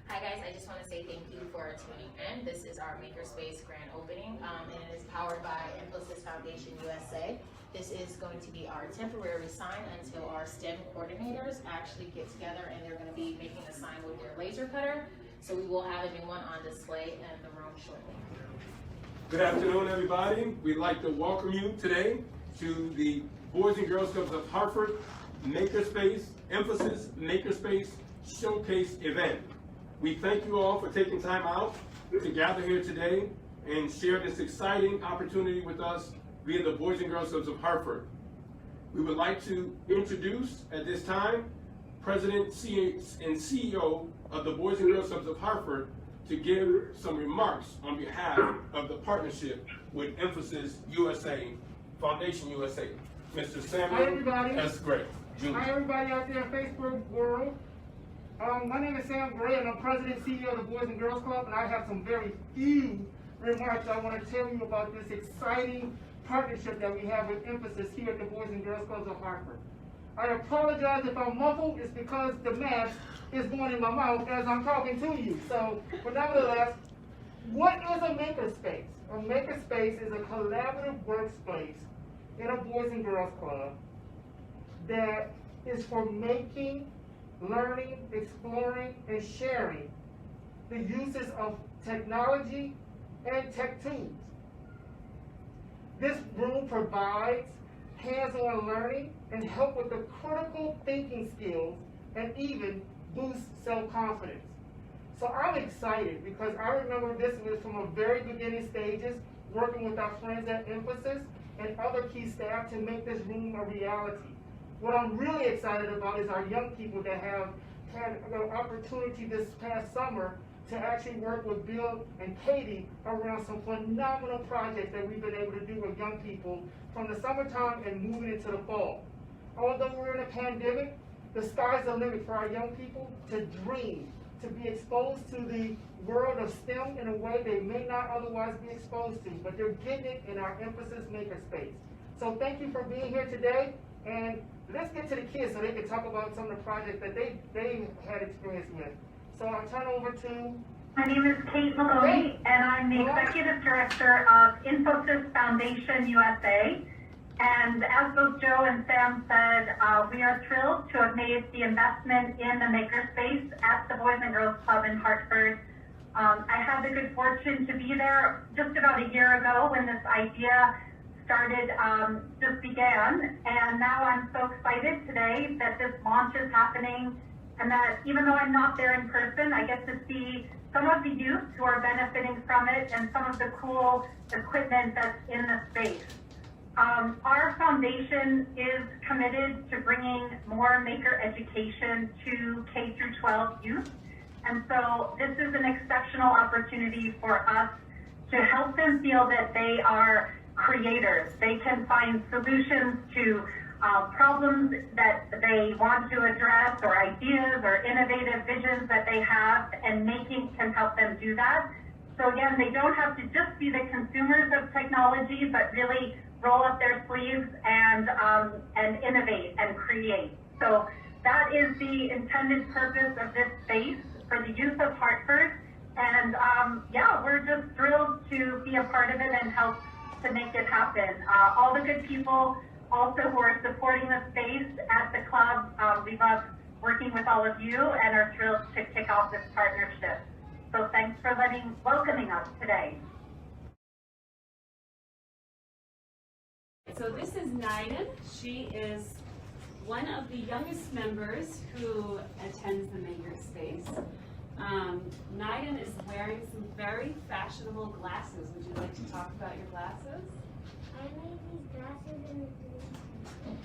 Hi guys, I just want to say thank you for tuning in. This is our Makerspace grand opening, and it is powered by Infosys Foundation USA. This is going to be our temporary sign until our STEM coordinators actually get together, and they're going to be making a sign with their laser cutter. So we will have a new one on display in the room shortly. Good afternoon, everybody. We'd like to welcome you today to the Boys and Girls Clubs of Hartford Makerspace, Infosys Makerspace Showcase event. We thank you all for taking time out to gather here today and share this exciting opportunity with us via the Boys and Girls Clubs of Hartford. We would like to introduce at this time President and CEO of the Boys and Girls Clubs of Hartford to give some remarks on behalf of the partnership with Infosys USA, Foundation USA. Mr. Samuel. Hi everybody. That's great. Junior. Hi everybody out there in Facebook world. My name is Sam Gray and I'm President and CEO of the Boys and Girls Club, and I have some very few remarks I want to tell you about this exciting partnership that we have with Infosys here at the Boys and Girls Clubs of Hartford. I apologize if I'm muffled. It's because the mask is going in my mouth as I'm talking to you. So, but nevertheless, what is a makerspace? A makerspace is a collaborative workspace in a Boys and Girls Club that is for making, learning, exploring, and sharing the uses of technology and tech tools. This room provides hands-on learning and help with the critical thinking skills and even boost self-confidence. So I'm excited because I remember this was from a very beginning stages, working with our friends at Infosys and other key staff to make this room a reality. What I'm really excited about is our young people that have had the opportunity this past summer to actually work with Bill and Katie around some phenomenal projects that we've been able to do with young people from the summertime and moving into the fall. Although we're in a pandemic, the sky's the limit for our young people to dream, to be exposed to the world of STEM in a way they may not otherwise be exposed to, but they're getting it in our Infosys Makerspace. So thank you for being here today, and let's get to the kids so they can talk about some of the projects that they had experience with. So I'll turn over to... My name is Kate Maloney, and I'm the Executive Director of Infosys Foundation USA. And as both Joe and Sam said, we are thrilled to have made the investment in the Makerspace at the Boys and Girls Club in Hartford. I had the good fortune to be there just about a year ago when this idea just began, and now I'm so excited today that this launch is happening, and that even though I'm not there in person, I get to see some of the youth who are benefiting from it and some of the cool equipment that's in the space. Our foundation is committed to bringing more maker education to K through 12 youth, and so this is an exceptional opportunity for us to help them feel that they are creators. They can find solutions to problems that they want to address, or ideas or innovative visions that they have, and making can help them do that. So again, they don't have to just be the consumers of technology, but really roll up their sleeves and innovate and create. So that is the intended purpose of this space for the youth of Hartford. And yeah, we're just thrilled to be a part of it and help to make it happen. All the good people also who are supporting the space at the club, we love working with all of you and are thrilled to kick off this partnership. So thanks for welcoming us today. So this is Niden. She is one of the youngest members who attends the Makerspace. Niden is wearing some very fashionable glasses. Would you like to talk about your glasses? I made these glasses in the blue.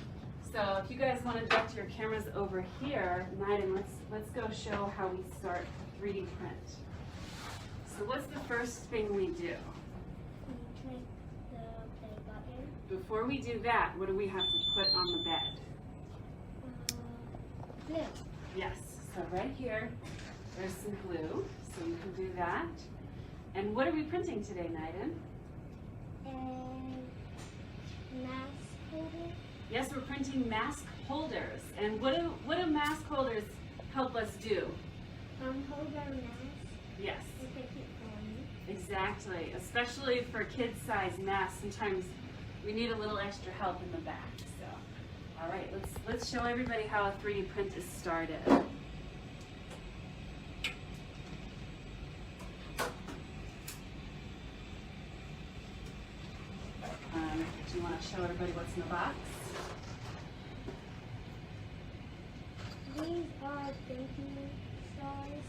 So if you guys want to direct your cameras over here, Niden, let's go show how we start a 3D print. So what's the first thing we do? You click the play button. Before we do that, what do we have to put on the bed? Glue. Yes, so right here, there's some glue, so you can do that. And what are we printing today, Niden? And mask holder. Yes, we're printing mask holders. And what do mask holders help us do? Hold our mask. Yes. If they keep going. Exactly, especially for kid-sized masks. Sometimes we need a little extra help in the back. So, all right, let's show everybody how a 3D print is started. Do you want to show everybody what's in the box? These are thank you stars.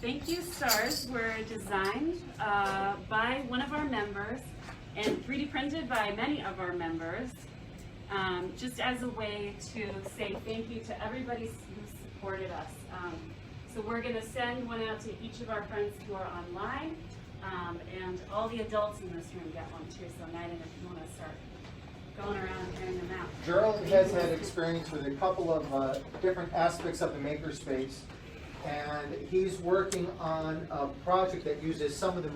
Thank you stars were designed by one of our members and 3D printed by many of our members, just as a way to say thank you to everybody who supported us. So we're going to send one out to each of our friends who are online, and all the adults in this room get one too. So Niden, if you want to start going around and handing them out. Gerald has had experience with a couple of different aspects of the Makerspace, and he's working on a project that uses some of the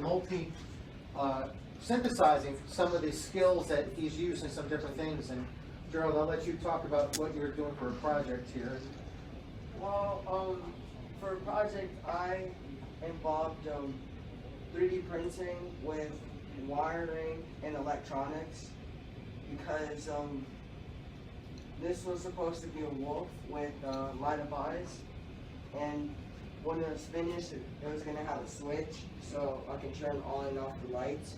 synthesizing some of the skills that he's used in some different things. And Gerald, I'll let you talk about what you're doing for a project here. Well, for a project, I involved 3D printing with wiring and electronics, because this was supposed to be a wolf with light of eyes, and when it was finished, it was going to have a switch so I can turn on and off the lights.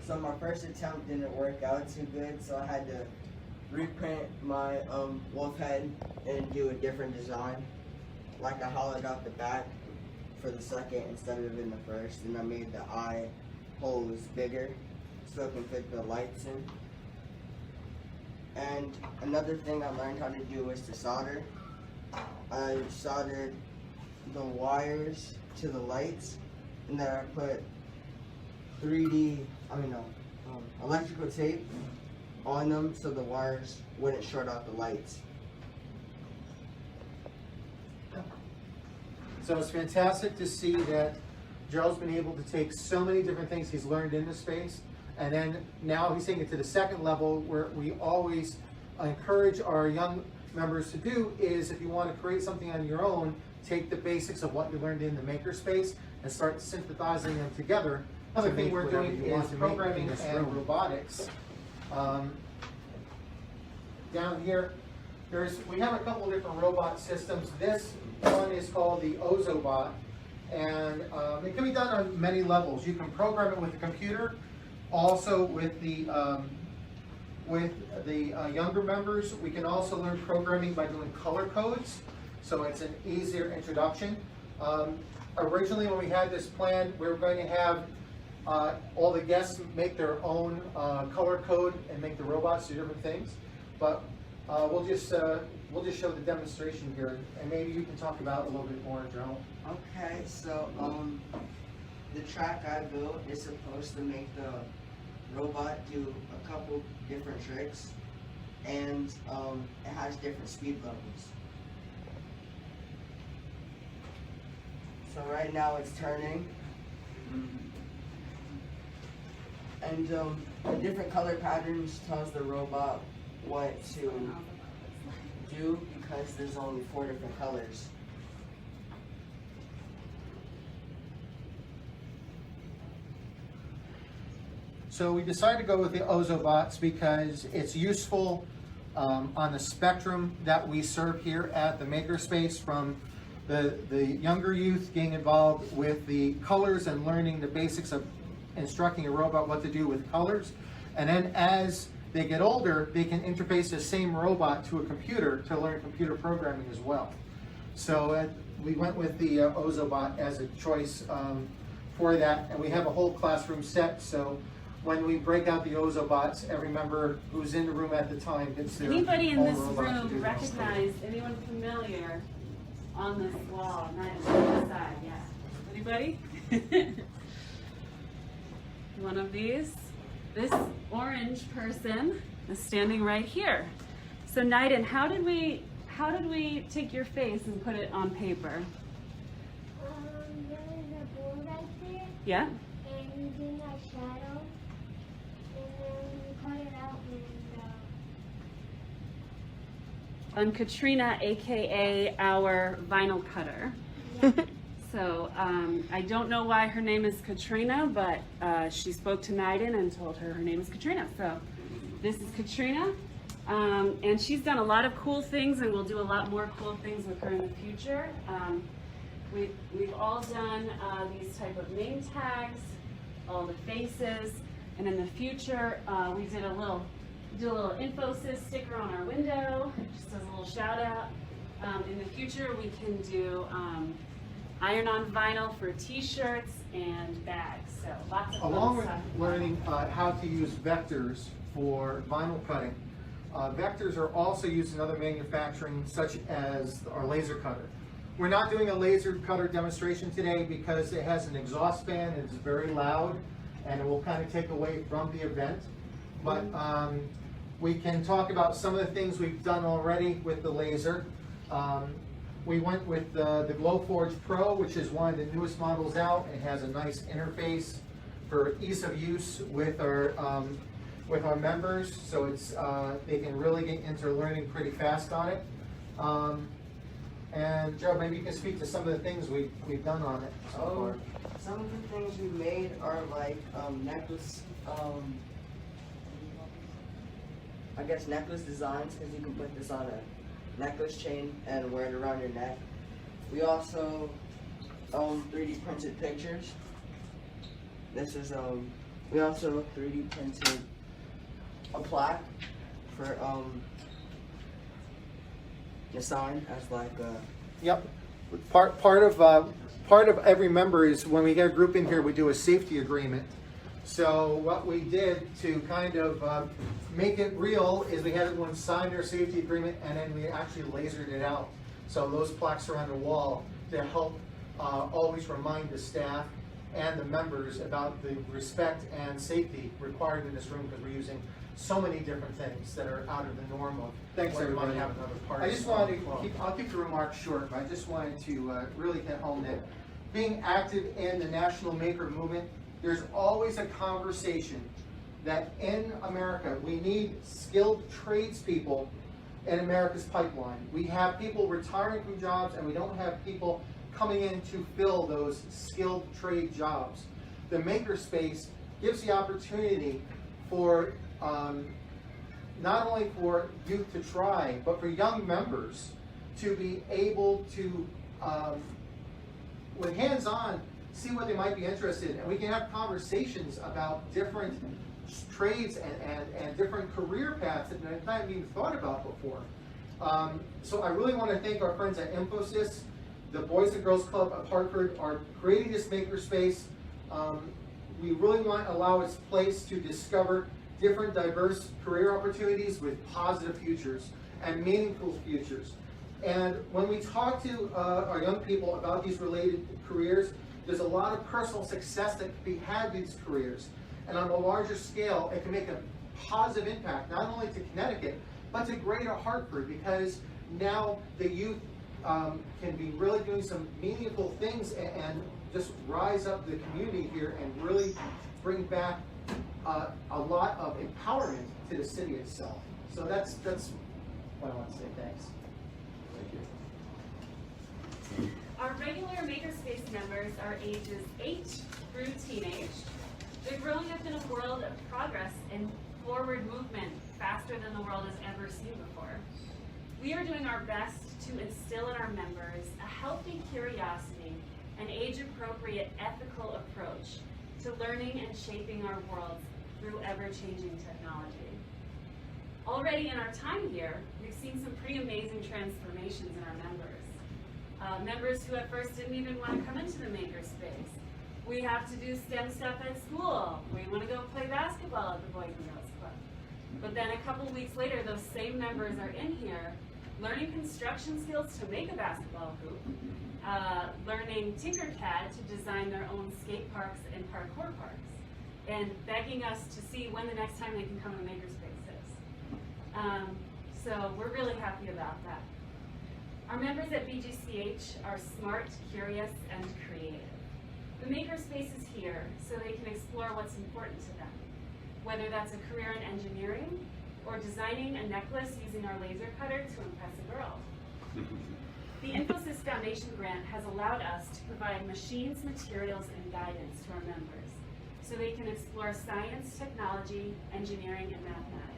So my first attempt didn't work out too good, so I had to reprint my wolf head and do a different design. Like I hollowed out the back for the second instead of in the first, and I made the eye holes bigger so it can fit the lights in. And another thing I learned how to do was to solder. I soldered the wires to the lights, and then I put electrical tape on them so the wires wouldn't short out the lights. So it's fantastic to see that Gerald's been able to take so many different things he's learned in this space, and then now he's taking it to the second level, where we always encourage our young members to do is, if you want to create something on your own, take the basics of what you learned in the Makerspace and start synthesizing them together. Another thing we're doing is programming and robotics. Down here, we have a couple different robot systems. This one is called the Ozobot, and it can be done on many levels. You can program it with a computer, also with the younger members. We can also learn programming by doing color codes, so it's an easier introduction. Originally, when we had this plan, we were going to have all the guests make their own color code and make the robots do different things, but we'll just show the demonstration here, and maybe you can talk about it a little bit more, Joe. Okay, so the track I built is supposed to make the robot do a couple different tricks, and it has different speed levels. So right now it's turning, and the different color patterns tells the robot what to do, because there's only 4 different colors. So we decided to go with the Ozobots because it's useful on the spectrum that we serve here at the Makerspace, from the younger youth getting involved with the colors and learning the basics of instructing a robot what to do with colors. And then as they get older, they can interface the same robot to a computer to learn computer programming as well. So we went with the Ozobot as a choice for that, and we have a whole classroom set. So when we break out the Ozobots, every member who's in the room at the time gets their Anybody in own this robot to do room the most. recognize anyone familiar on this wall? Not on the side, yeah. Anybody? One of these. This orange person is standing right here. So Niden, how did we take your face and put it on paper? There is a board right there, Yeah? and you do that shadow, and then you cut it out and I'm Katrina, aka our vinyl cutter. So I don't know why her name is Katrina, but she spoke to Naiden and told her name is Katrina. So this is Katrina, and she's done a lot of cool things, and we'll do a lot more cool things with her in the future. We've all done these type of name tags, all the faces, and in the future we did a little Infosys sticker on our window, just as a little shout out. In the future we can do iron-on vinyl for t-shirts and bags, so lots of fun Along with stuff. learning how to use vectors for vinyl cutting, vectors are also used in other manufacturing, such as our laser cutter. We're not doing a laser cutter demonstration today because it has an exhaust fan and it's very loud, and it will kind of take away from the event. But we can talk about some of the things we've done already with the laser. We went with the Glowforge Pro, which is one of the newest models out. It has a nice interface for ease of use with our members, so it's they can really get into learning pretty fast on it. And Joe, maybe you can speak to some of the things we've done on it so far. Some of the things we made are like necklace, I guess necklace designs, because you can put this on a necklace chain and wear it around your neck. We also 3D printed pictures. This is we also 3D printed a plaque for the sign as like a. Yep. Part of every member is when we get a group in here, we do a safety agreement. So what we did to kind of make it real is we had everyone sign their safety agreement, and then we actually lasered it out. So those plaques are on the wall to help always remind the staff and the members about the respect and safety required in this room, because we're using so many different things that are out of the norm of. Thanks, what we everybody. might have another party. I just wanted to I'll keep the remarks short, but I just wanted to really hit home that being active in the national maker movement, there's always a conversation that in America, we need skilled tradespeople in America's pipeline. We have people retiring from jobs, and we don't have people coming in to fill those skilled trade jobs. The Makerspace gives the opportunity for not only for youth to try, but for young members to be able to, with hands-on, see what they might be interested in. And we can have conversations about different trades and different career paths that I haven't even thought about before. So I really want to thank our friends at Infosys. The Boys and Girls Club of Hartford are creating this makerspace. We really want to allow its place to discover different diverse career opportunities with positive futures and meaningful futures. And when we talk to our young people about these related careers, there's a lot of personal success that can be had with these careers. And on a larger scale, it can make a positive impact, not only to Connecticut, but to greater Hartford, because now the youth can be really doing some meaningful things and just rise up the community here and really bring back a lot of empowerment to the city itself. So that's what I want to say. Thanks. Thank you. Our regular Makerspace members are ages 8 through teenage. They're growing up in a world of progress and forward movement faster than the world has ever seen before. We are doing our best to instill in our members a healthy curiosity and age-appropriate ethical approach to learning and shaping our world through ever-changing technology. Already in our time here, we've seen some pretty amazing transformations in our members. Members who at first didn't even want to come into the Makerspace. We have to do STEM stuff at school. We want to go play basketball at the Boys and Girls Club. But then a couple weeks later, those same members are in here learning construction skills to make a basketball hoop, learning Tinkercad to design their own skate parks and parkour parks, and begging us to see when the next time they can come to Makerspace is. So we're really happy about that. Our members at BGCH are smart, curious, and creative. The Makerspace is here so they can explore what's important to them, whether that's a career in engineering or designing a necklace using our laser cutter to impress a girl. The Infosys Foundation grant has allowed us to provide machines, materials, and guidance to our members so they can explore science, technology, engineering, and mathematics.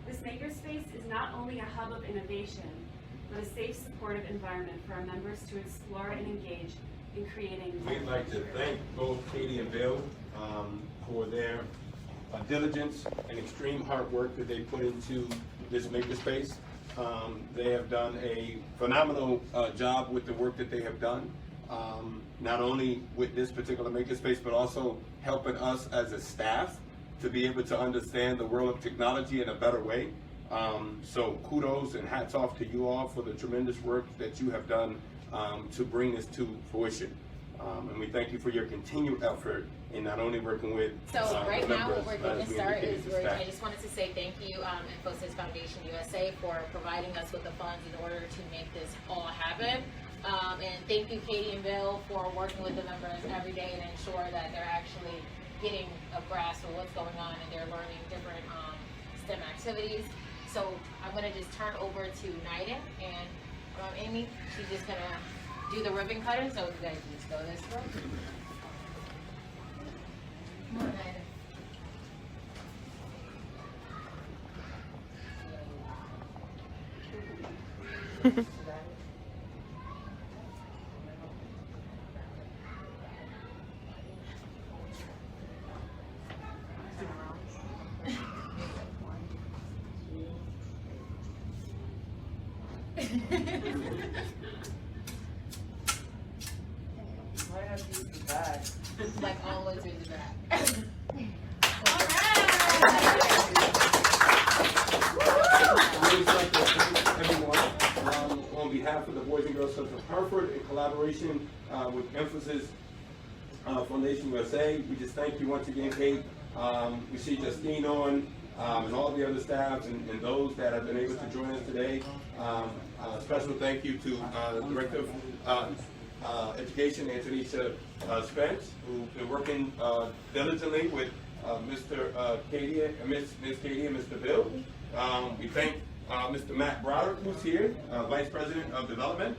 This Makerspace is not only a hub of innovation, but a safe, supportive environment for our members to explore and engage in creating. We'd like to thank both Katie and Bill for their diligence and extreme hard work that they put into this Makerspace. They have done a phenomenal job with the work that they have done, not only with this particular Makerspace, but also helping us as a staff to be able to understand the world of technology in a better way. So kudos and hats off to you all for the tremendous work that you have done to bring this to fruition. And we thank you for your continued effort in not only working with So right the now, members, what we're going to as we start indicated is to staff. I just wanted to say thank you, Infosys Foundation USA, for providing us with the funds in order to make this all happen. And thank you, Katie and Bill, for working with the members every day and ensure that they're actually getting a grasp of what's going on and they're learning different STEM activities. So I'm going to just turn over to Naiden and Amy. She's just going to do the ribbon cutting. So you guys just go this way. Come on, Naiden. Might have to use the bag. Like all the way through the back. I would like to thank everyone on behalf of the Boys and Girls Clubs of Hartford in collaboration with Infosys Foundation USA. We just thank you once again, Kate. We see Justine on and all the other staff and those that have been able to join us today. A special thank you to Director of Education, Antonisha Spence, who's been working diligently with Mr. Katie and Miss Katie and Mr. Bill. We thank Mr. Matt Broderick, who's here, Vice President of Development,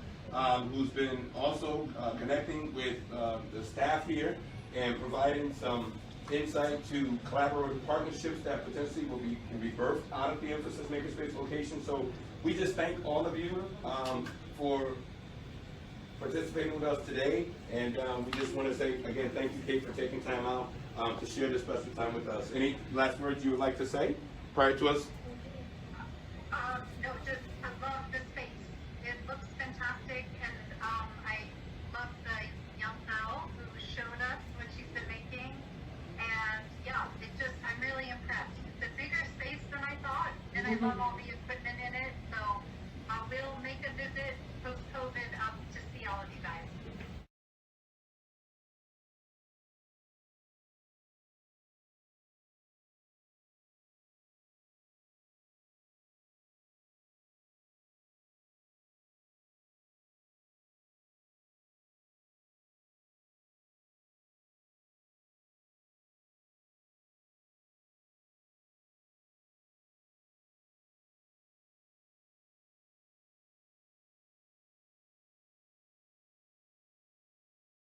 who's been also connecting with the staff here and providing some insight to collaborative partnerships that potentially can be birthed out of the Infosys Makerspace location. So we just thank all of you for participating with us today, and we just want to say again, thank you, Kate, for taking time out to share this special time with us. Any last words you would like to say prior to us? No, just I love the space. It looks fantastic, and I love the young girl who showed us what she's been making, and yeah, I'm really impressed. It's a bigger space than I thought, and I love all the